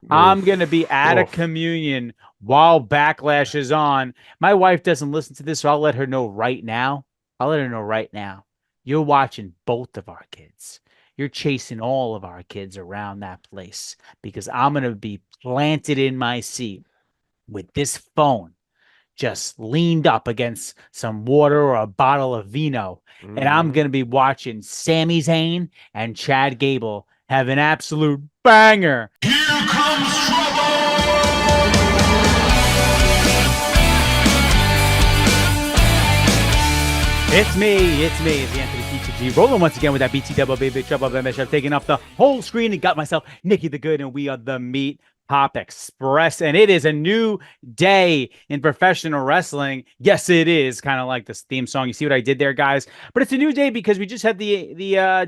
I'm going to Oof. be at a Oof. communion while Backlash is on. My wife doesn't listen to this, so I'll let her know right now. I'll let her know right now. You're watching both of our kids. You're chasing all of our kids around that place because I'm going to be planted in my seat with this phone just leaned up against some water or a bottle of vino. And I'm Hmm. going to be watching Sami Zayn and Chad Gable have an absolute banger. Here comes trouble! It's me. It's the Anthony Pizza G. Rolling once again with that BT double baby trouble. I've taken off the whole screen and got myself Nikki the Good, and we are the Meat Pop Express. And it is a new day in professional wrestling. Yes, it is kind of like this theme song. You see what I did there, guys? But it's a new day because we just had the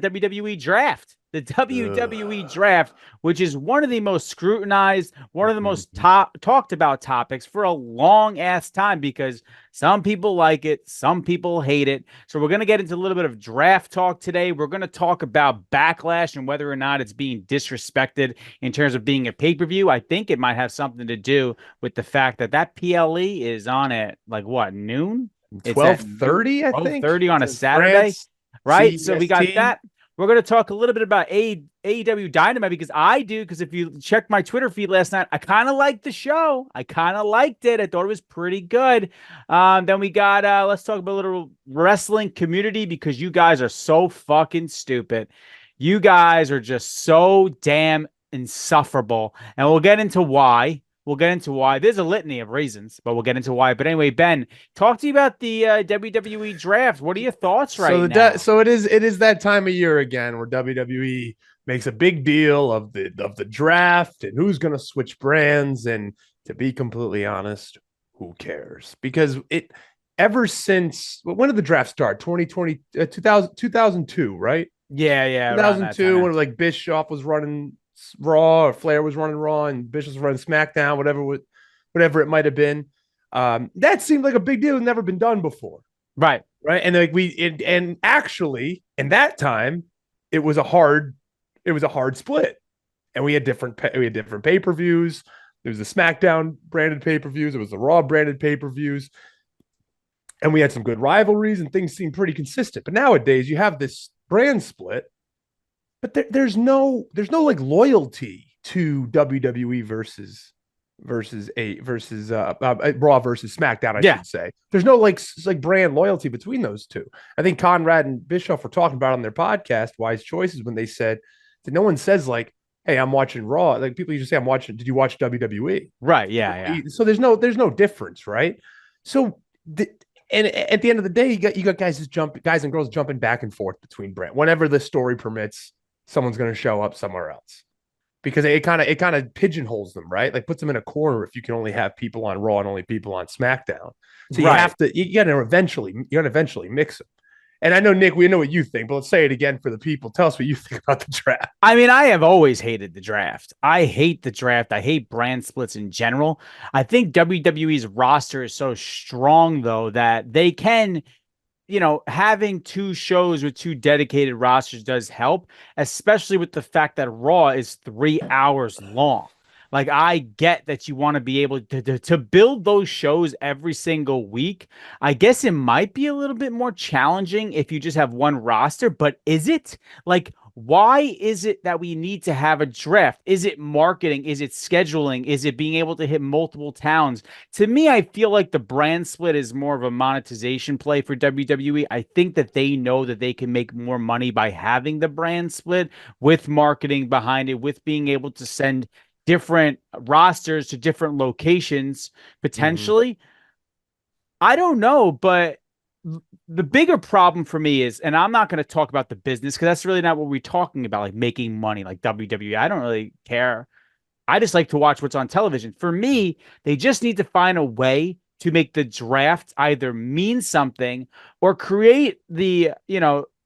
WWE draft. The WWE Ugh. draft, which is one of the most scrutinized, one of the most Mhm. talked about topics for a long ass time because some people like it, some people hate it. So we're going to get into a little bit of draft talk today. We're going to talk about Backlash and whether or not it's being disrespected in terms of being a pay-per-view. I think it might have something to do with the fact that that PLE is on at like what, noon? It's at noon, 12:30, I think. 12:30 on It's a in Saturday, France, right? So we got CEST. that. We're going to talk a little bit about AEW Dynamite because I do. Because if you check my Twitter feed last night, I kind of liked the show. I kind of liked it. I thought it was pretty good. Then we got, let's talk about a little wrestling community because you guys are so fucking stupid. You guys are just so damn insufferable. And we'll get into why. We'll get into why. There's a litany of reasons, but we'll get into why. But anyway, Ben, talk to you about the WWE draft. What are your thoughts right now? So it is that time of year again where WWE makes a big deal of the draft and who's going to switch brands. And to be completely honest, who cares? Because it ever since when did the draft start? 2020, 2002, right? Yeah, yeah, around that time. 2002, Yeah. when like Bischoff was running Raw or Flair was running Raw and Bischoff was running SmackDown, whatever it might have been. That seemed like a big deal. It had never been done before, Right. right? And like and actually in that time, it was a hard split, and we had different pay per views. There was the SmackDown branded pay per views. It was the Raw branded pay per views, and we had some good rivalries, and things seemed pretty consistent. But nowadays, you have this brand split, but there's no like loyalty to WWE versus Raw versus SmackDown, I Yeah. should say. There's no like brand loyalty between those two. I think Conrad and Bischoff were talking about on their podcast Wise Choices when they said that no one says like, "Hey, I'm watching Raw." Like people usually say, "I'm watching." Did you watch WWE? Right. Yeah. Yeah. So there's no difference, right? So the, and at the end of the day, you got guys and girls jumping back and forth between brand. Whenever the story permits, someone's going to show up somewhere else because it kind of pigeonholes them, right? Like puts them in a corner if you can only have people on Raw and only people on SmackDown. So Right. you got to eventually mix them. And I know Nick, we know what you think, but let's say it again for the people. Tell us what you think about the draft. I mean, I have always hated the draft. I hate the draft. I hate brand splits in general. I think WWE's roster is so strong, though, that they can, having two shows with two dedicated rosters does help, especially with the fact that Raw is 3 hours long. Like, I get that you want to be able to build those shows every single week. I guess it might be a little bit more challenging if you just have one roster, but is it? Like, why is it that we need to have a draft? Is it marketing? Is it scheduling? Is it being able to hit multiple towns? To me, I feel like the brand split is more of a monetization play for WWE. I think that they know that they can make more money by having the brand split with marketing behind it, with being able to send different rosters to different locations Mm-hmm. potentially. I don't know, but the bigger problem for me is, and I'm not going to talk about the business because that's really not what we're talking about, like making money like WWE. I don't really care. I just like to watch what's on television. For me, they just need to find a way to make the draft either mean something or create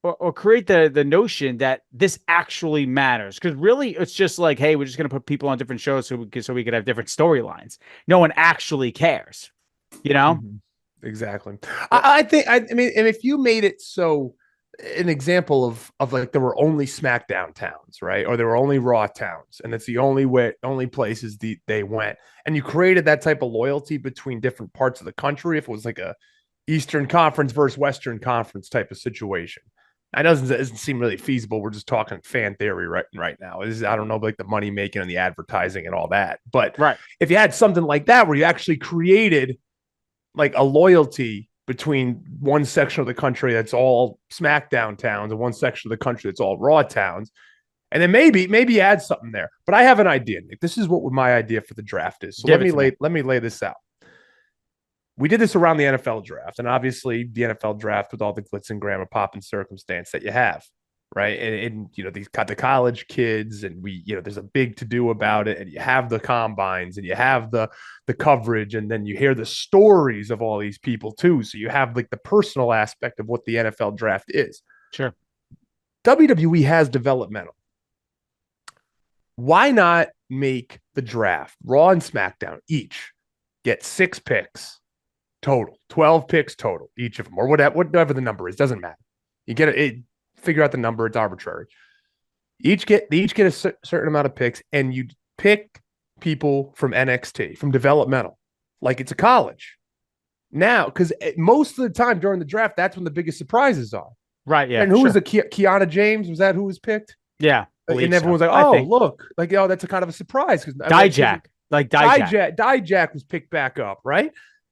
or create the notion that this actually matters. Because really, it's just like, hey, we're just going to put people on different shows so we could have different storylines. No one actually cares, you know? Mm-hmm. Exactly. I think I mean, and if you made it so an example of like there were only SmackDown towns, right? Or there were only Raw towns, and it's the only places they went. And you created that type of loyalty between different parts of the country. If it was like a Eastern Conference versus Western Conference type of situation, it doesn't seem really feasible. We're just talking fan theory right now. I don't know, like the money making and the advertising and all that. But Right. if you had something like that where you actually created like a loyalty between one section of the country that's all SmackDown towns and one section of the country that's all Raw towns, and then maybe add something there. But I have an idea, Nick. This is what my idea for the draft is. So let me lay this out. We did this around the NFL draft, and obviously the NFL draft with all the glitz and glamour, pop and circumstance that you have, right? And you know, these got the college kids, and there's a big to do about it, and you have the combines, and you have the coverage, and then you hear the stories of all these people too. So you have like the personal aspect of what the NFL draft is. Sure. WWE has developmental. Why not make the draft Raw and SmackDown each get 6 picks total, 12 picks total, each of them, or whatever the number is, doesn't matter. You get it, figure out the number, it's arbitrary. They each get a certain amount of picks, and you pick people from NXT, from developmental, like it's a college. Now, because most of the time during the draft, that's when the biggest surprises are. Right, yeah. And who was the Kiana James? Was that who was picked? Yeah. And everyone was like, oh, look, like, oh, that's a kind of a surprise. Dijak. Dijak was picked back up, right?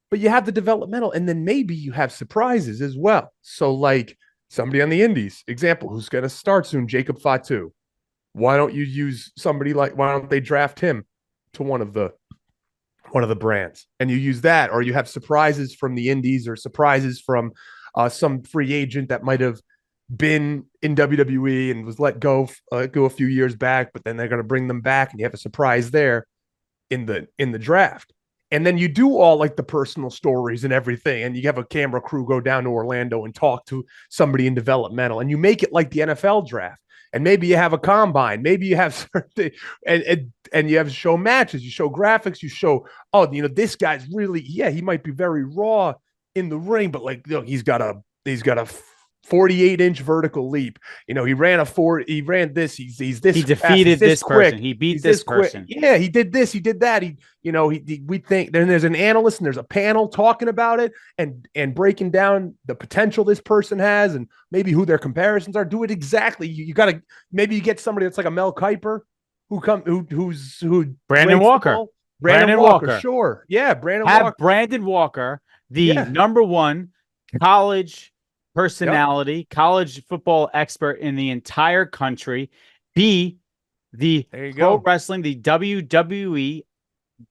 But you have the developmental, and then maybe you have surprises as well. So, like somebody on the Indies, example, who's going to start soon, Jacob Fatu. Why don't you use somebody why don't they draft him to one of the brands, and you use that, or you have surprises from the Indies or surprises from some free agent that might have been in WWE and was let go a few years back, but then they're going to bring them back, and you have a surprise there in the draft. And then you do all like the personal stories and everything, and you have a camera crew go down to Orlando and talk to somebody in developmental, and you make it like the NFL draft. And maybe you have a combine, maybe you have and you have show matches, you show graphics, you show, oh, this guy's really, he might be very raw in the ring, but like, he's got a 48-inch vertical leap. He ran he ran this. He's this. He defeated this person. He beat this person. Yeah, he did this. He did that. We think then there's an analyst and there's a panel talking about it and breaking down the potential this person has and maybe who their comparisons are. Do it exactly. You got to, maybe you get somebody that's like a Mel Kiper who Brandon Walker. Brandon Walker. Sure. Yeah, Brandon Walker. Have Brandon Walker, the number one college personality, college football expert in the entire country, be the pro wrestling, the WWE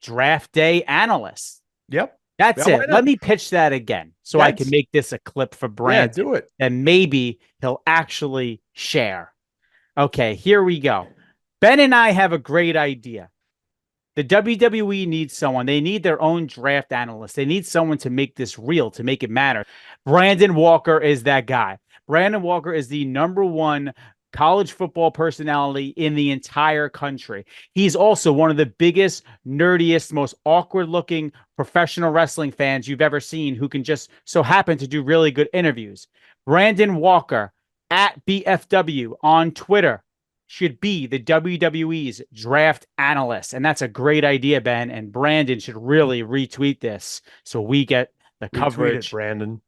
draft day analyst. Yep. That's it. Let me pitch that again so I can make this a clip for Brandon. Yeah, do it. And maybe he'll actually share. Okay, here we go. Ben and I have a great idea. The WWE needs someone. They need their own draft analyst. They need someone to make this real, to make it matter. Brandon Walker is that guy. Brandon Walker is the number one college football personality in the entire country. He's also one of the biggest, nerdiest, most awkward-looking professional wrestling fans you've ever seen, who can just so happen to do really good interviews. Brandon Walker at BFW on Twitter should be the WWE's draft analyst. And that's a great idea, Ben. And Brandon should really retweet this so we get the coverage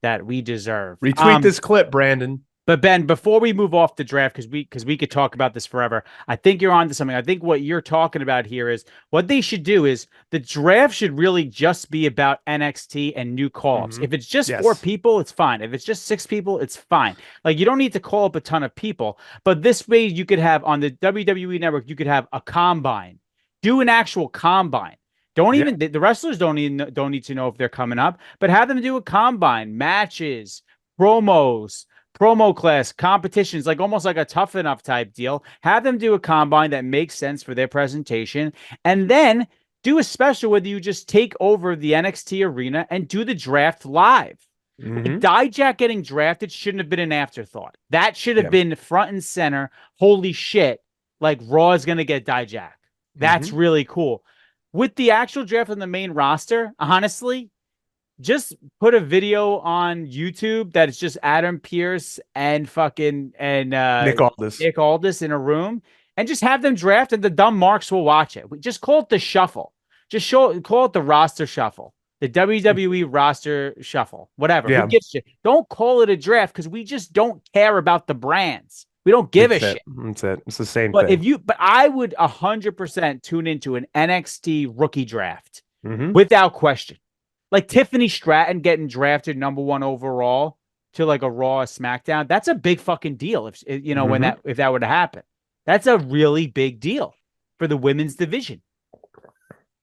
that we deserve. Retweet this clip, Brandon. But Ben, before we move off the draft, because we could talk about this forever, I think you're onto something. I think what you're talking about here is what they should do is the draft should really just be about NXT and new call-ups. If it's just 4 people, it's fine. If it's just 6 people, it's fine. Like, you don't need to call up a ton of people. But this way, you could have on the WWE Network, you could have a combine. Do an actual combine. The wrestlers don't need to know if they're coming up, but have them do a combine, matches, promos, promo class, competitions, like almost like a Tough Enough type deal. Have them do a combine that makes sense for their presentation, and then do a special where you just take over the NXT arena and do the draft live. Like, Dijak getting drafted shouldn't have been an afterthought. That should have been front and center. Holy shit, like Raw is going to get Dijak. That's really cool. With the actual draft on the main roster, honestly, just put a video on YouTube that it's just Adam Pearce and Nick Aldis. Nick Aldis in a room, and just have them draft, and the dumb marks will watch it. We just call it the shuffle. Call it the roster shuffle. The WWE roster shuffle. Whatever. Who Yeah. gives shit? Don't call it a draft because we just don't care about the brands. We don't give a shit. That's it. It's the same But thing. but I would 100% tune into an NXT rookie draft Mhm. without question. Like Tiffany Stratton getting drafted #1 overall to like a Raw or SmackDown. That's a big fucking deal. If you know if that were to happen, that's a really big deal for the women's division.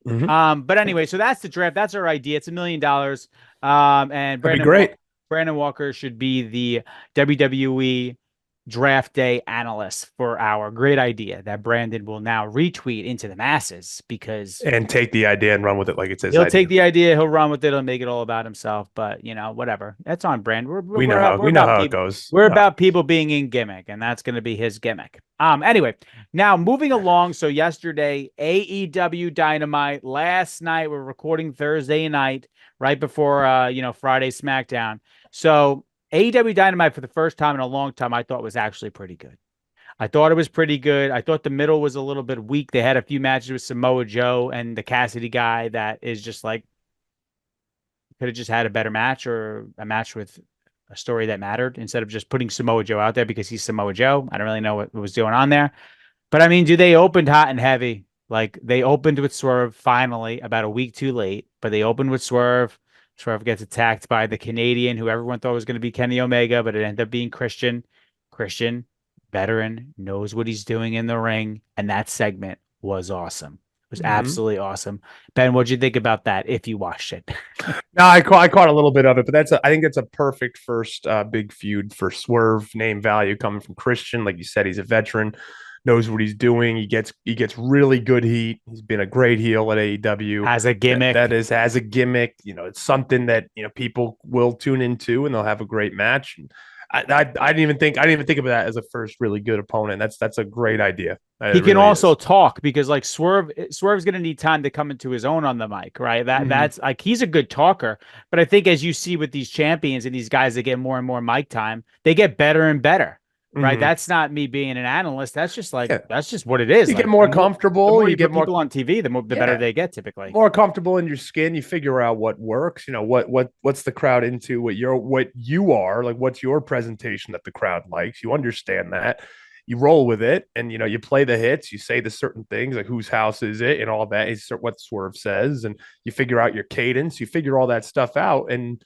But anyway, so that's the draft. That's our idea. It's $1 million. And That'd be great. Brandon Walker should be the WWE draft day analyst for our great idea that Brandon will now retweet into the masses because and take the idea and run with it like it says. He'll take the idea, he'll run with it, he'll make it all about himself. But whatever. That's on brand. We know how it goes. We're about people being in gimmick, and that's going to be his gimmick. Anyway, now moving along. So yesterday, AEW Dynamite. Last night, we're recording Thursday night, right before Friday SmackDown. So AEW Dynamite for the first time in a long time, I thought was actually pretty good. I thought it was pretty good. I thought the middle was a little bit weak. They had a few matches with Samoa Joe and the Cassidy guy that is just like, could have just had a better match or a match with a story that mattered instead of just putting Samoa Joe out there because he's Samoa Joe. I don't really know what was going on there. But I mean, they opened hot and heavy. Like they opened with Swerve finally about a week too late, but they opened with Swerve. Swerve gets attacked by the Canadian who everyone thought was going to be Kenny Omega, but it ended up being Christian. Christian, veteran, knows what he's doing in the ring. And that segment was awesome. It was absolutely awesome. Ben, what'd you think about that if you watched it? No, I caught a little bit of it, but I think that's a perfect first big feud for Swerve. Name value coming from Christian. Like you said, he's a veteran, knows what he's doing. He gets really good heat. He's been a great heel at AEW. Has a gimmick. Has a gimmick. It's something that people will tune into and they'll have a great match. I didn't even think of that as a first really good opponent. That's a great idea. He can also talk because like Swerve's going to need time to come into his own on the mic, right? That's like he's a good talker, but I think as you see with these champions and these guys that get more and more mic time, they get better and better. Right. That's not me being an analyst. That's just that's just what it is. You get more comfortable. The more you get more people on TV, the better they get typically. More comfortable in your skin. You figure out what works. What's the crowd into, what you are, like what's your presentation that the crowd likes. You understand that. You roll with it and you play the hits, you say the certain things like whose house is it and all that is what Swerve says, and you figure out your cadence, you figure all that stuff out, and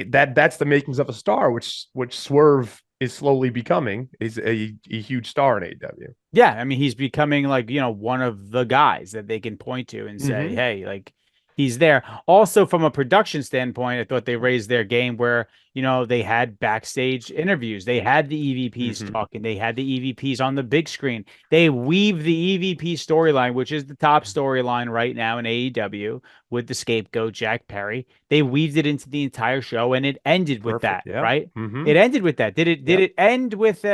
that's the makings of a star, which Swerve is slowly becoming is a huge star in AEW. Yeah, I mean he's becoming like one of the guys that they can point to and say, hey, like he's there. Also, from a production standpoint, I thought they raised their game where they had backstage interviews, they had the EVPs talking, they had the EVPs on the big screen. They weave the EVP storyline, which is the top storyline right now in AEW with the scapegoat Jack Perry. They weaved it into the entire show, and it ended with that, right? It ended with that. Did it end with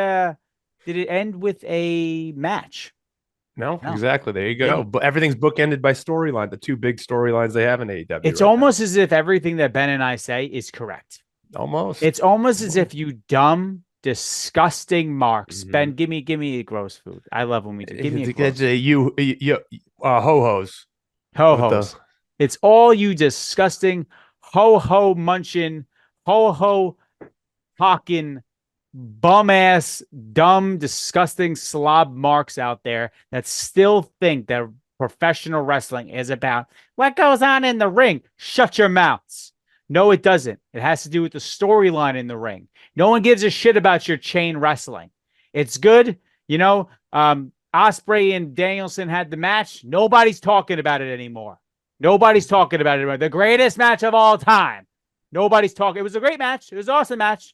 a match? No, exactly. There you go. But everything's bookended by storyline. The two big storylines they have in AEW. It's almost as if everything that Ben and I say is correct. Almost. It's almost as if you dumb, disgusting marks. Ben, give me gross food. I love when we do. Give me ho-hos. Ho-hos. It's all you disgusting ho-ho munching, ho-ho hawking, bum-ass, dumb, disgusting slob marks out there that still think that professional wrestling is about what goes on in the ring. Shut your mouths. No, it doesn't. It has to do with the storyline in the ring. No one gives a shit about your chain wrestling. It's good. Ospreay and Danielson had the match. Nobody's talking about it anymore. Nobody's talking about it anymore. The greatest match of all time. Nobody's talking. It was a great match. It was an awesome match.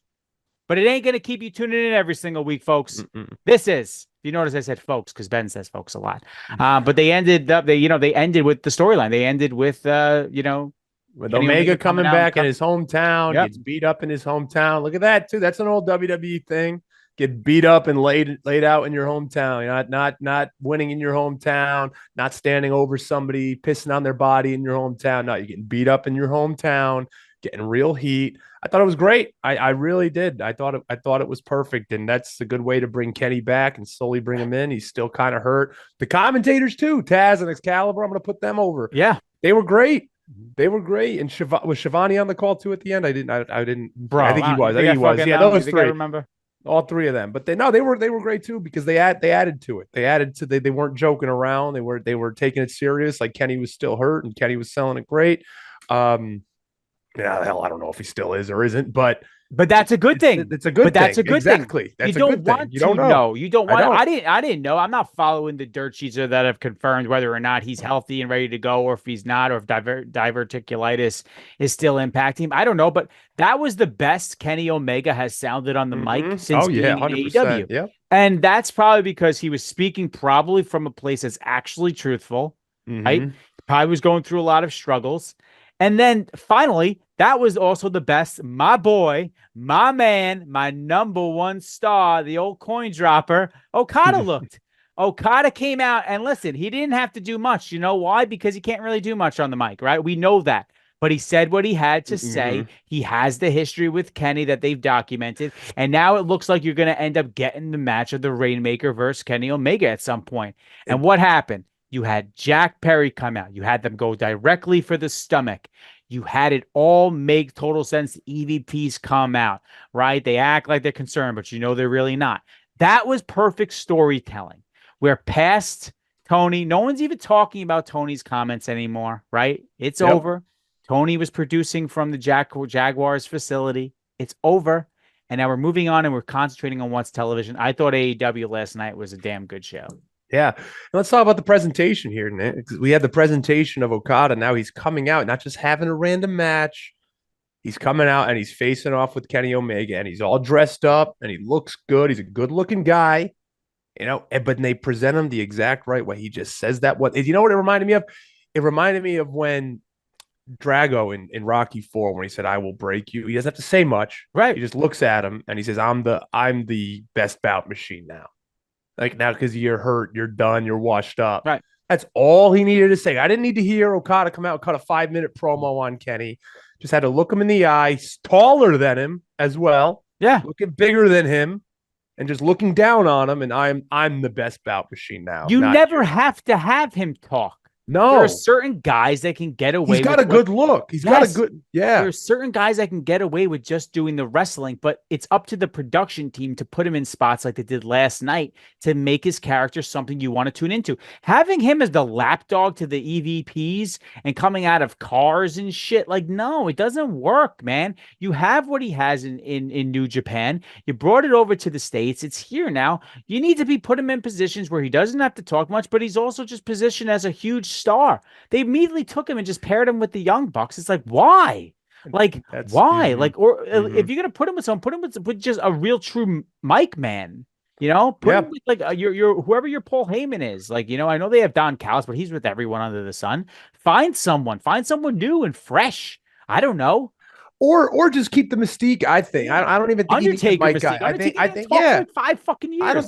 But it ain't going to keep you tuning in every single week, folks. This is, if you notice I said folks, because Ben says folks a lot. But they ended up, they ended with the storyline. They ended with, with Omega coming back in his hometown, gets beat up in his hometown. Look at that, too. That's an old WWE thing. Get beat up and laid out in your hometown. You're not winning in your hometown, not standing over somebody, pissing on their body in your hometown. No, you're getting beat up in your hometown, getting real heat. I thought it was great. I really did. I thought it was perfect, and that's a good way to bring Kenny back and slowly bring him in. He's still kind of hurt. The commentators too, Taz and Excalibur. I'm going to put them over. Yeah, they were great. They were great. And was Shivani on the call too at the end? I didn't. bro. I think he was. I think he was. Yeah, those three. I remember all three of them. But they were great too because they added to it. They weren't joking around. They were taking it serious. Like Kenny was still hurt and Kenny was selling it great. Yeah, hell, I don't know if he still is or isn't, but that's a good thing. It's a good thing. That's a good exactly. thing. That's you don't want you don't know. You don't want. I didn't know. I'm not following the dirt sheets that have confirmed whether or not he's healthy and ready to go, or if he's not, or if diverticulitis is still impacting him. I don't know, but that was the best Kenny Omega has sounded on the mic since being in AEW. Yeah, and that's probably because he was speaking probably from a place that's actually truthful. Right? Probably was going through a lot of struggles. And then finally, that was also the best. My boy, my man, my number one star, the old coin dropper, Okada looked. Okada came out and listen, he didn't have to do much. You know why? Because he can't really do much on the mic, right? We know that. But he said what he had to say. He has the history with Kenny that they've documented. And now it looks like you're going to end up getting the match of the Rainmaker versus Kenny Omega at some point. And what happened? You had Jack Perry come out. You had them go directly for the stomach. You had it all make total sense. The EVPs come out, right? They act like they're concerned, but you know they're really not. That was perfect storytelling. We're past Tony. No one's even talking about Tony's comments anymore, right? It's over. Tony was producing from the Jaguars facility. It's over. And now we're moving on and we're concentrating on what's television. I thought AEW last night was a damn good show. Yeah. And let's talk about the presentation here, Nick. We had the presentation of Okada. Now he's coming out, not just having a random match. He's coming out and he's facing off with Kenny Omega, and he's all dressed up and he looks good. He's a good looking guy, but they present him the exact right way. He just says that. You know what it reminded me of? It reminded me of when Drago in Rocky 4, when he said, "I will break you." He doesn't have to say much. Right. He just looks at him and he says, I'm the best bout machine now. Like now, because you're hurt, you're done, you're washed up. Right. That's all he needed to say. I didn't need to hear Okada come out and cut a 5-minute promo on Kenny. Just had to look him in the eye. He's taller than him as well. Yeah. Looking bigger than him and just looking down on him. And I'm the best bout machine now. You never have to have him talk. No. There are certain guys that can get away with. He's got a good look. He's got a good, yeah. There are certain guys that can get away with just doing the wrestling, but it's up to the production team to put him in spots like they did last night to make his character something you want to tune into. Having him as the lapdog to the EVPs and coming out of cars and shit, like, no, it doesn't work, man. You have what he has in New Japan. You brought it over to the States. It's here now. You need to be put him in positions where he doesn't have to talk much, but he's also just positioned as a huge star. They immediately took him and just paired him with the Young Bucks. It's like, why? Like, why? Like, or if you're gonna put him with someone, put him with just a real true mic man. Put him with like your whoever your Paul Heyman is. Like, I know they have Don Callis, but he's with everyone under the sun. Find someone new and fresh. I don't know. Or just keep the mystique. I think I don't even think Undertaker he needs a mic guy. I think yeah. Like 5 fucking years. I don't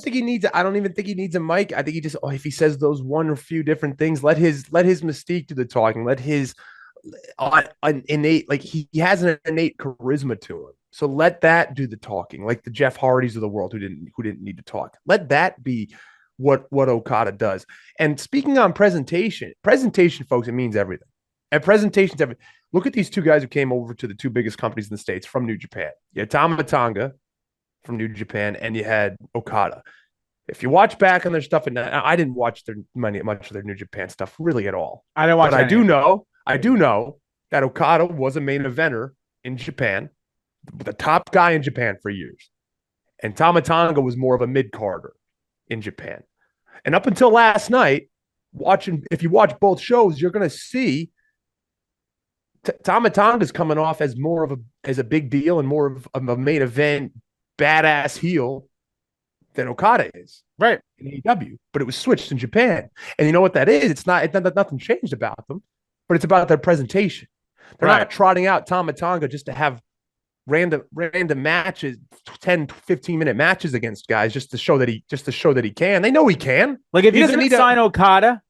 even think he needs a mic. I think he just if he says those one or few different things, let his mystique do the talking. Let his innate, like he has an innate charisma to him. So let that do the talking, like the Jeff Hardys of the world who didn't need to talk. Let that be what Okada does. And speaking on presentation, folks, it means everything. And presentation's everything. Look at these two guys who came over to the two biggest companies in the States from New Japan. You had Tama Tonga from New Japan, and you had Okada. If you watch back on their stuff, and I didn't watch much of their New Japan stuff really at all. I don't watch. But I do know that Okada was a main eventer in Japan, the top guy in Japan for years, and Tama Tonga was more of a mid-carder in Japan. And up until last night, if you watch both shows, you're going to see Tama Tonga's coming off as more of a big deal and more of a main event badass heel than Okada is, right, in AEW. But it was switched in Japan, and you know what that is? It's nothing changed about them, but it's about their presentation. They're not trotting out Tama Tonga just to have random matches, 10, 15-minute matches against guys just to show that he can. They know he can. Like if you're going to sign Okada,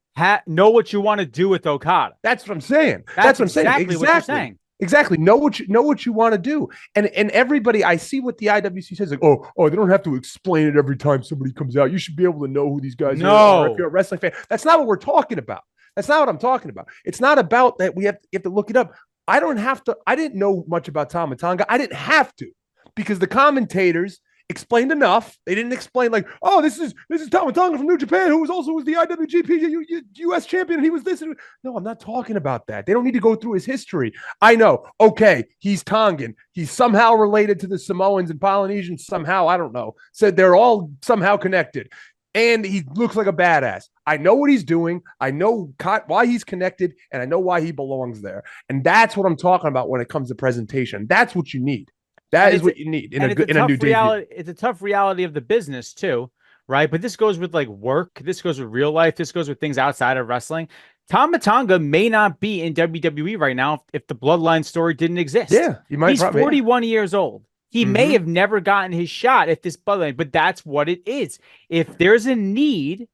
know what you want to do with Okada. That's what I'm saying. That's what I'm saying. Exactly what you're saying. Exactly. Know what you want to do. And everybody, I see what the IWC says, like, they don't have to explain it every time somebody comes out. You should be able to know who these guys are if you're a wrestling fan. That's not what we're talking about. That's not what I'm talking about. It's not about that you have to look it up. I didn't know much about Tama Tonga. I didn't have to, because the commentators explained enough. They didn't explain like, oh, this is Tama Tonga from New Japan, who was the IWGP US champion, and he was this. No, I'm not talking about that. They don't need to go through his history. I know. Okay, he's Tongan. He's somehow related to the Samoans and Polynesians somehow. I don't know. Said they're all somehow connected. And he looks like a badass. I know what he's doing. I know why he's connected, and I know why he belongs there. And that's what I'm talking about when it comes to presentation. That's what you need. That is what you need in a new reality. It's a tough reality of the business too, right? But this goes with like work. This goes with real life. This goes with things outside of wrestling. Tama Tonga may not be in WWE right now if the Bloodline story didn't exist. Yeah, he's 41 years old. He may have never gotten his shot if this Bloodline, but that's what it is. If there's a need,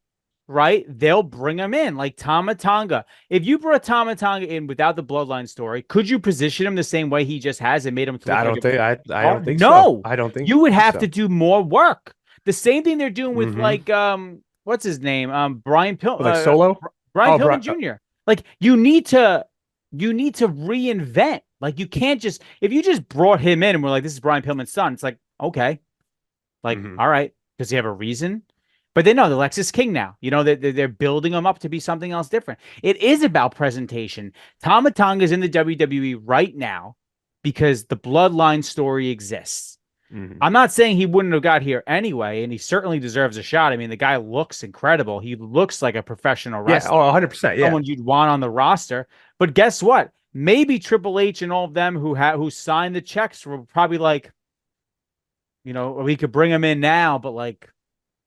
right, they'll bring him in, like Tama Tonga. If you brought Tama Tonga in without the Bloodline story, could you position him the same way he just has and made him? I don't think so. I don't think you would have to do more work. The same thing they're doing with like what's his name, Brian Pillman, like Solo, Brian Pillman Jr. Like you need to reinvent. Like you can't just, if you just brought him in and we're like, this is Brian Pillman's son, it's like, okay, like all right, does he have a reason? But they know the Lexus King now. You know, they're building him up to be something else different. It is about presentation. Tama Tonga is in the WWE right now because the Bloodline story exists. I'm not saying he wouldn't have got here anyway, and he certainly deserves a shot. I mean, the guy looks incredible. He looks like a professional wrestler. Yeah, 100%. Yeah. Someone you'd want on the roster. But guess what? Maybe Triple H and all of them who signed the checks were probably like, you know, we could bring him in now, but like,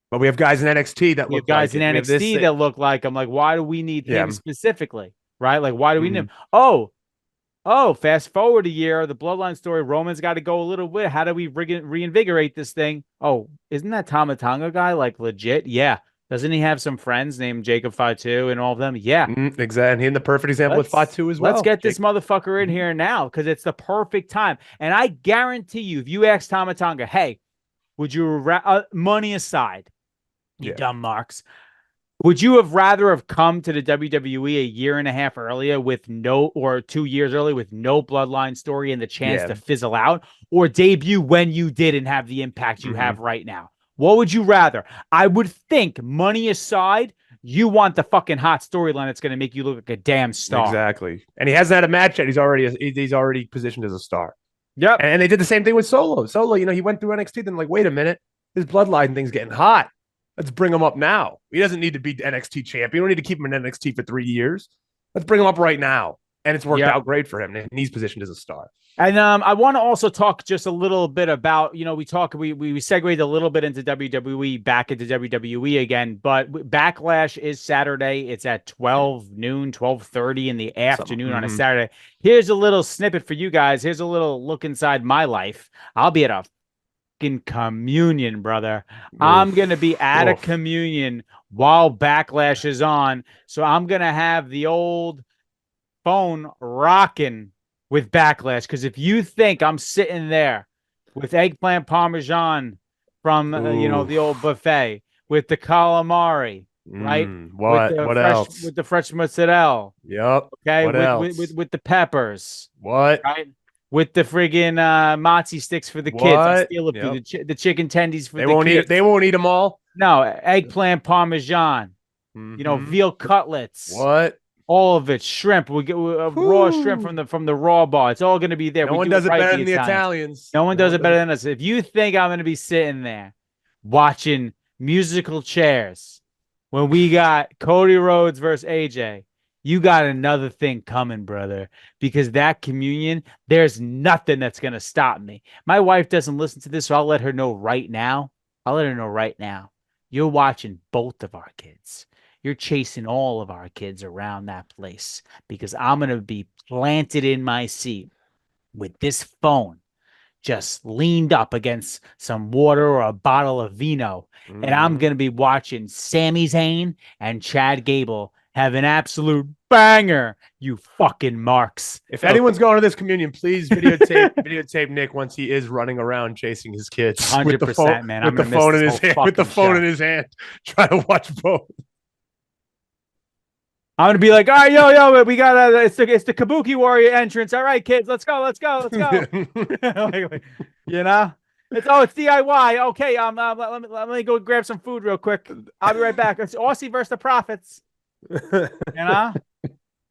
but we have guys in NXT that look guys in NXT that look like him. Like, why do we need him specifically? Right? Like, why do we need him? Oh, fast forward a year, the Bloodline story, Roman's got to go a little bit. How do we reinvigorate this thing? Oh, isn't that Tama Tonga guy like legit? Yeah. Doesn't he have some friends named Jacob Fatu and all of them? Yeah. Exactly. And the perfect example with Fatu as well. Let's get this motherfucker in here now because it's the perfect time. And I guarantee you, if you ask Tama Tonga, hey, would you, money aside, you dumb marks, would you have rather have come to the WWE a year and a half earlier or 2 years early with no Bloodline story and the chance to fizzle out, or debut when you did and have the impact you have right now? What would you rather? I would think, money aside, you want the fucking hot storyline that's going to make you look like a damn star. Exactly. And he hasn't had a match yet. He's already positioned as a star. Yep. And they did the same thing with Solo. Solo, you know, he went through NXT, then like, wait a minute, his Bloodline thing's getting hot. Let's bring him up now. He doesn't need to be NXT champion. We don't need to keep him in NXT for 3 years. Let's bring him up right now. And it's worked out great for him. And he's positioned as a star. And I want to also talk just a little bit about, you know, we segued a little bit into WWE, back into WWE again, but Backlash is Saturday. It's at 12:30 in the afternoon on a Saturday. Here's a little snippet for you guys. Here's a little look inside my life. I'll be at a fucking communion, brother. I'm going to be at a communion while Backlash is on. So I'm going to have the old phone rocking with Backlash, because if you think I'm sitting there with eggplant parmesan from the old buffet, with the calamari, right? What else? With the fresh mozzarella. Yep. Okay. What else? With the peppers. What? Right. With the friggin' mozzie sticks for the kids. I steal the chicken tendies for the kids. They won't eat them all. No, eggplant parmesan. You know, veal cutlets. What? All of it, shrimp. We get raw shrimp from the raw bar. It's all going to be there. No one does it better than the Italians. No one does it better than us. If you think I'm going to be sitting there watching musical chairs when we got Cody Rhodes versus AJ, you got another thing coming, brother. Because that communion, there's nothing that's going to stop me. My wife doesn't listen to this, so I'll let her know right now. You're watching both of our kids. You're chasing all of our kids around that place, because I'm going to be planted in my seat with this phone just leaned up against some water or a bottle of vino. And I'm going to be watching Sami Zayn and Chad Gable have an absolute banger, you fucking marks. If anyone's going to this communion, please videotape Nick once he is running around chasing his kids with the 100%, phone, man. with the phone in his hand, trying to watch both. I'm gonna be like, all right, yo, we got it's the Kabuki Warrior entrance. All right, kids, let's go. You know, it's DIY. Okay, let me go grab some food real quick. I'll be right back. It's Aussie versus the Profits. You know.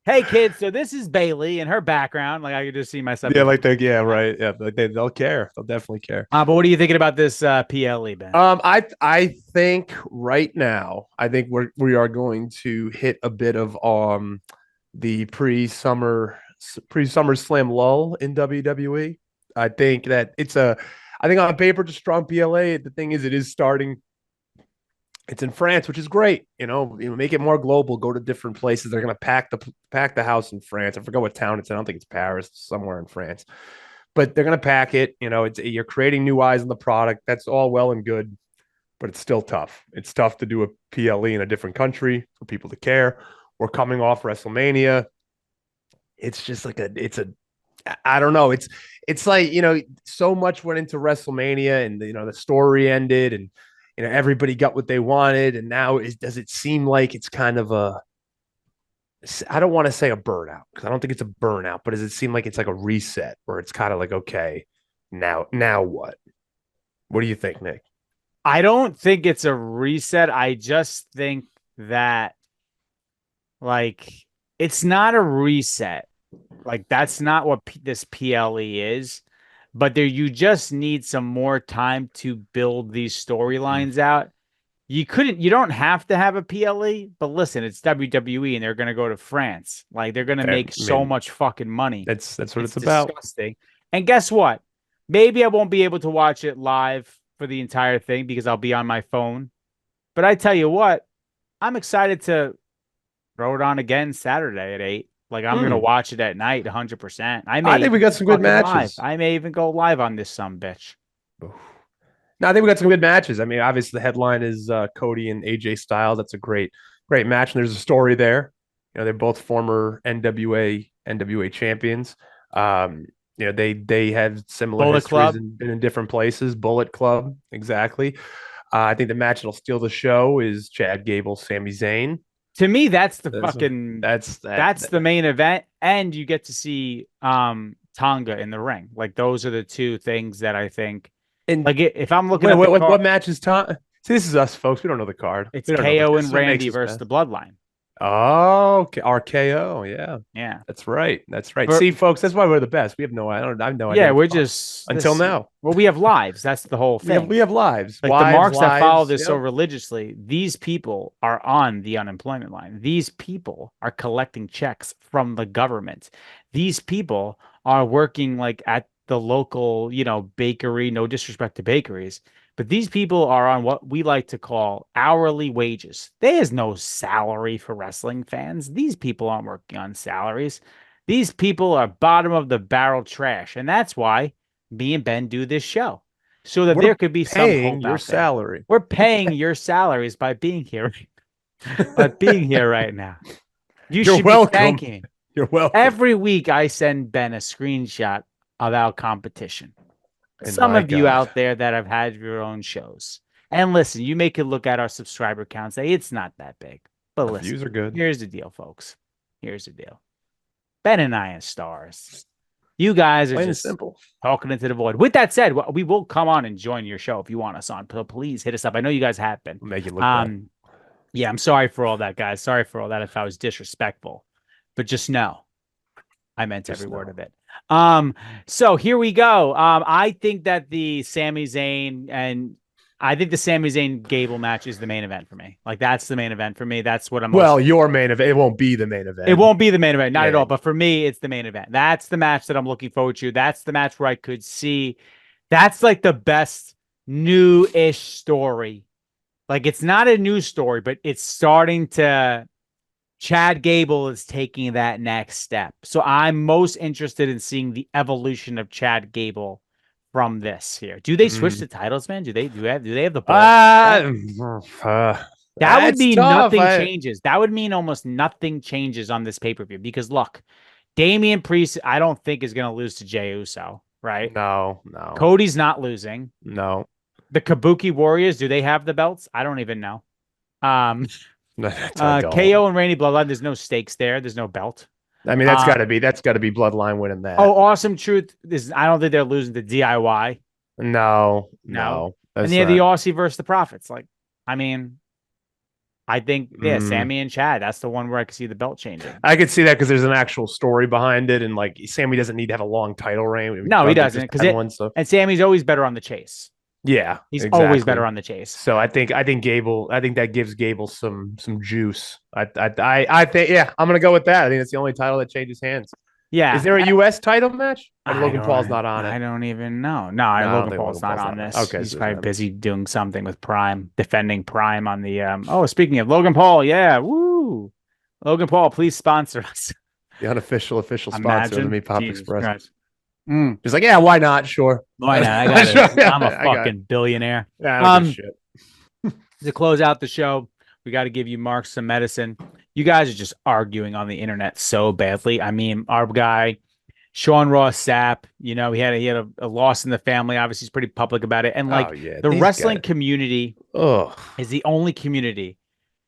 Hey kids, so this is Bailey and her background. Like I could just see myself. Yeah, right. Yeah, they'll care. They'll definitely care. But what are you thinking about this PLE, Ben? I think right now, we are going to hit a bit of the pre-summer slam lull in WWE. I think that I think on paper it's a strong PLA. The thing is, it is starting. It's in France, which is great. Make it more global. Go to different places. They're going to pack the house in France. I forget what town it's in. I don't think it's Paris. It's somewhere in France, but they're going to pack it. You're creating new eyes on the product. That's all well and good, but it's still tough. It's tough to do a PLE in a different country for people to care. We're coming off WrestleMania. It's just like I don't know. It's like, so much went into WrestleMania and, the story ended and, everybody got what they wanted. And now does it seem like it's kind of I don't want to say a burnout because I don't think it's a burnout, but does it seem like it's like a reset where it's kind of like, okay, now what? What do you think, Nick? I don't think it's a reset. I just think that like, it's not a reset. Like that's not what this PLE is. But you just need some more time to build these storylines out. You don't have to have a PLE, but listen, it's WWE and they're going to go to France. Like they're going to make so much fucking money. That's what it's about. Disgusting. And guess what? Maybe I won't be able to watch it live for the entire thing because I'll be on my phone. But I tell you what, I'm excited to throw it on again Saturday at 8. Like I'm gonna watch it at night, 100%. I think we got some good matches. I may even go live on this bitch. No, I think we got some good matches. I mean, obviously the headline is Cody and AJ Styles. That's a great match, and there's a story there. They're both former NWA champions. They have similar Bullet histories Club. and been in different places. Bullet Club, exactly. I think the match that'll steal the show is Chad Gable, Sami Zayn. To me, that's the main event, and you get to see Tonga in the ring. Like those are the two things that I think. And like if I'm looking at what match is Tonga? See, this is us, folks. We don't know the card. It's KO and Randy versus the Bloodline. Oh, okay. RKO. Yeah. That's right. See, folks, that's why we're the best. We have no idea. I have no idea. Yeah, we're just until now. Well, we have lives. That's the whole thing. We have lives. Like the marks that follow this so religiously, these people are on the unemployment line. These people are collecting checks from the government. These people are working like at the local, bakery. No disrespect to bakeries. But these people are on what we like to call hourly wages. There is no salary for wrestling fans. These people aren't working on salaries. These people are bottom of the barrel trash. And that's why me and Ben do this show. So that there could be some hope your salary. We're paying your salaries by being here. Right now. You're welcome. Be thanking. You're welcome. Every week I send Ben a screenshot of our competition. Some of you out there that have had your own shows. And listen, you make it look at our subscriber count, say it's not that big. But listen, views are good. Here's the deal, folks. Here's the deal. Ben and I are stars. You guys are just simple talking into the void. With that said, we will come on and join your show if you want us on. So please hit us up. I know you guys have been. We'll make it look bad. Yeah, I'm sorry for all that, guys. Sorry for all that if I was disrespectful. But just know I meant every word of it. So here we go. I think that the Sami Zayn Gable match is the main event for me. Like that's the main event for me. That's what I'm. Well, your main event. It won't be the main event. It won't be the main event, not at all. But for me, it's the main event. That's the match that I'm looking forward to. That's the match where I could see. That's like the best new-ish story. Like it's not a new story, but it's starting to. Chad Gable is taking that next step. So I'm most interested in seeing the evolution of Chad Gable from this here. Do they switch the titles, man? Do they have the ball? That would That's mean tough. nothing changes. That would mean almost nothing changes on this pay-per-view because look, Damian Priest, I don't think is going to lose to Jey Uso, right? No. Cody's not losing. No. The Kabuki Warriors, do they have the belts? I don't even know. I don't. KO and Randy Bloodline, there's no stakes there. There's no belt. I mean, that's got to be Bloodline winning that. Oh, Awesome Truth is. I don't think they're losing to DIY. No. And they have the Aussie versus the Profits. Like, I mean, I think Sammy and Chad. That's the one where I could see the belt changing. I could see that because there's an actual story behind it, and like Sammy doesn't need to have a long title reign. No, he doesn't. And Sammy's always better on the chase. Yeah, he's always better on the chase. So I think that gives Gable some juice. I think I'm gonna go with that. I think it's the only title that changes hands. Yeah. Is there a U.S. title match? Logan Paul's not on it. I don't even know. No, Logan Paul's not on this. Okay, he's probably busy doing something with Prime, defending Prime on the. Oh, speaking of Logan Paul, yeah, woo! Logan Paul, please sponsor us. The unofficial sponsor of the Meat Pop Express. Just like, yeah, why not? Sure. Why not? I got it. I'm a fucking billionaire. Yeah, shit. To close out the show, we got to give you Mark some medicine. You guys are just arguing on the internet so badly. I mean, our guy, Sean Ross Sapp, he had a loss in the family. Obviously, he's pretty public about it. And the wrestling community is the only community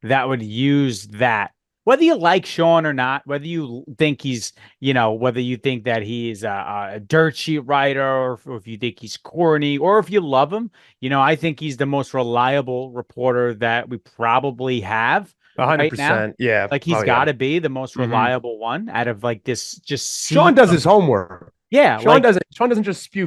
that would use that. Whether you like Sean or not, whether you think he's, whether you think that he's a dirt sheet writer, or if you think he's corny, or if you love him, I think he's the most reliable reporter that we probably have. 100%. Right now. Yeah. Like he's got to be the most reliable one out of like this. Just Sean does his homework. Yeah. Sean doesn't just spew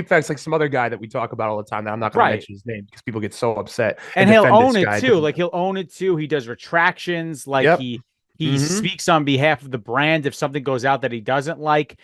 facts like some other guy that we talk about all the time. That I'm not going to mention his name because people get so upset. And he'll own it too. Like he'll own it too. He does retractions. Like he speaks on behalf of the brand if something goes out that he doesn't like.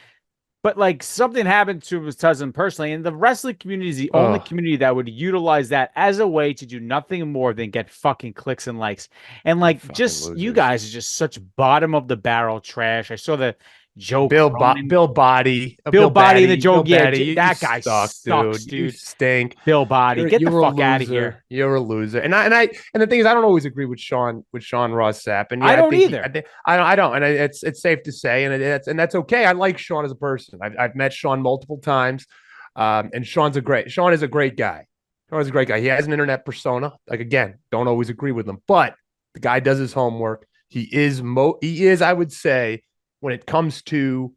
But like something happened to his cousin personally, and the wrestling community is the only community that would utilize that as a way to do nothing more than get fucking clicks and likes. And like, just losers. You guys are just such bottom of the barrel trash. I saw the Joe Bill Body, Bill Body, the Joe. Yeah, that guy sucks, dude. You stink. Bill Body, get the fuck out of here. You're a loser. And the thing is, I don't always agree with Sean Ross Sapp, and I don't either. I don't, and it's safe to say, and that's okay. I like Sean as a person. I've met Sean multiple times, and Sean is a great guy. Sean is a great guy. He has an internet persona. Like again, don't always agree with him, but the guy does his homework. He is, I would say, when it comes to,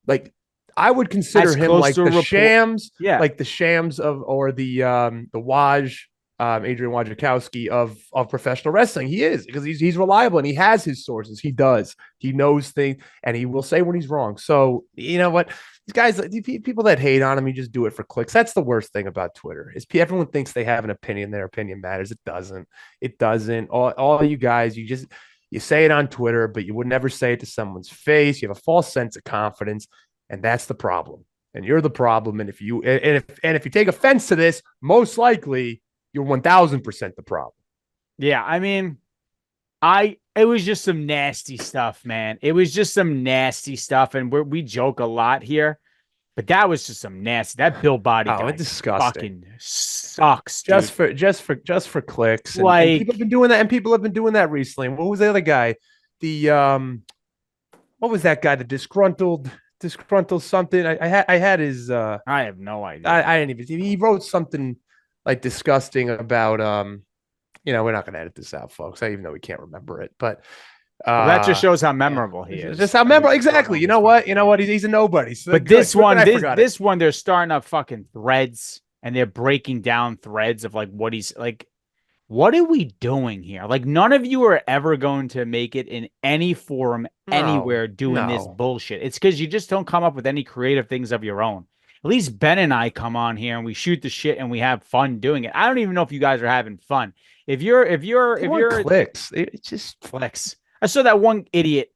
like, I would consider him like the Shams, like the Shams or the Waj, Adrian Wojciechowski of professional wrestling. He is, because he's reliable and he has his sources. He knows things, and he will say when he's wrong. So you know what, these guys, people that hate on him, you just do it for clicks. That's the worst thing about Twitter is everyone thinks they have an opinion. Their opinion matters. It doesn't. All you guys, you say it on Twitter, but you would never say it to someone's face. You have a false sense of confidence, and that's the problem. And you're the problem. And if you take offense to this, most likely you're 1000% the problem. Yeah, I mean, it was just some nasty stuff, man. It was just some nasty stuff, and we joke a lot here, but that was just some nasty. That Bill Body guy, it's disgusting. Fucking sucks, dude. Just for clicks. And, like, and people have been doing that, and people have been doing that recently. What was the other guy? What was that guy? The disgruntled something. I had his. I have no idea. I didn't even. He wrote something like disgusting about. We're not going to edit this out, folks. Even though we can't remember it, but. That just shows how memorable he is. Just how memorable, exactly. You know what? He's a nobody. So but this one, they're starting up fucking threads, and they're breaking down threads of like what he's like. What are we doing here? Like, none of you are ever going to make it in any forum anywhere doing this bullshit. It's because you just don't come up with any creative things of your own. At least Ben and I come on here and we shoot the shit and we have fun doing it. I don't even know if you guys are having fun. If you're clicks, it's just clicks. I saw that one idiot,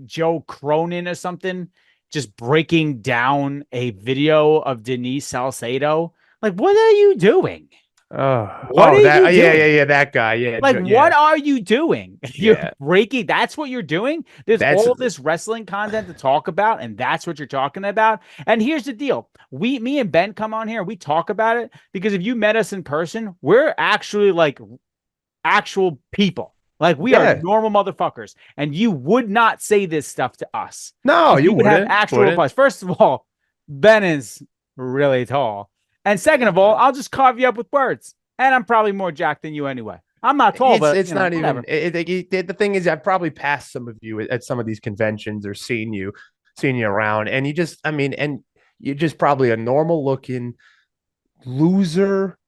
Joe Cronin or something, just breaking down a video of Denise Salcedo. Like, what are you doing? What are you doing? That guy. Yeah. Like, what are you doing? You're breaking. That's what you're doing. There's all this wrestling content to talk about, and that's what you're talking about. And here's the deal: me and Ben come on here, we talk about it because if you met us in person, we're actually like actual people. Like we are normal motherfuckers. And you would not say this stuff to us. No, you would have wouldn't. actual replies. First of all, Ben is really tall. And second of all, I'll just carve you up with words. And I'm probably more jacked than you anyway. I'm not tall, but it's not whatever. even. The thing is, I've probably passed some of you at some of these conventions or seen you around, and you're just probably a normal looking loser,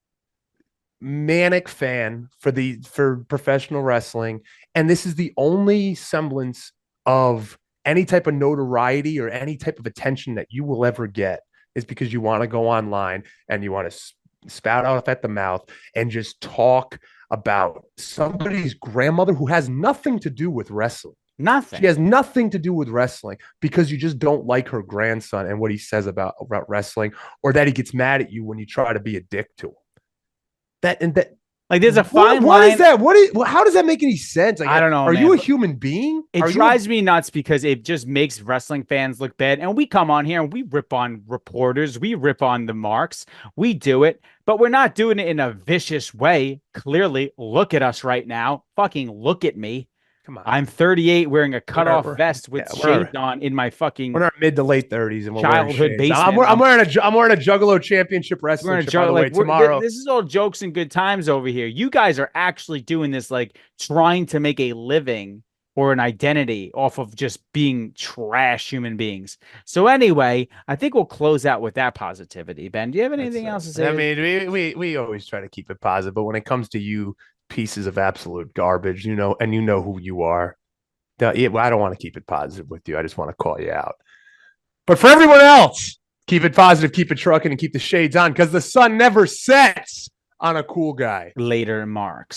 manic fan for professional wrestling, and this is the only semblance of any type of notoriety or any type of attention that you will ever get is because you want to go online and you want to spout off at the mouth and just talk about somebody's grandmother who has nothing to do with wrestling. Nothing. She has nothing to do with wrestling because you just don't like her grandson and what he says about wrestling, or that he gets mad at you when you try to be a dick to him. Like there's a fine line. What is that? How does that make any sense? Like, I don't know. Are you a human being? It drives me nuts because it just makes wrestling fans look bad. And we come on here and we rip on reporters. We rip on the marks. We do it, but we're not doing it in a vicious way. Clearly, look at us right now. Fucking look at me. Come on. I'm 38 wearing a cutoff vest with shades on in my fucking we're in our mid to late 30s and we're childhood basement. I'm wearing a Juggalo Championship wrestling shirt, by the way, tomorrow. This is all jokes and good times over here. You guys are actually doing this, like trying to make a living or an identity off of just being trash human beings. So anyway, I think we'll close out with that positivity. Ben, do you have anything else to say? I mean, we always try to keep it positive, but when it comes to you pieces of absolute garbage, and you know who you are. I don't want to keep it positive with you. I just want to call you out. But for everyone else, keep it positive, keep it trucking, and keep the shades on because the sun never sets on a cool guy. Later, Marks.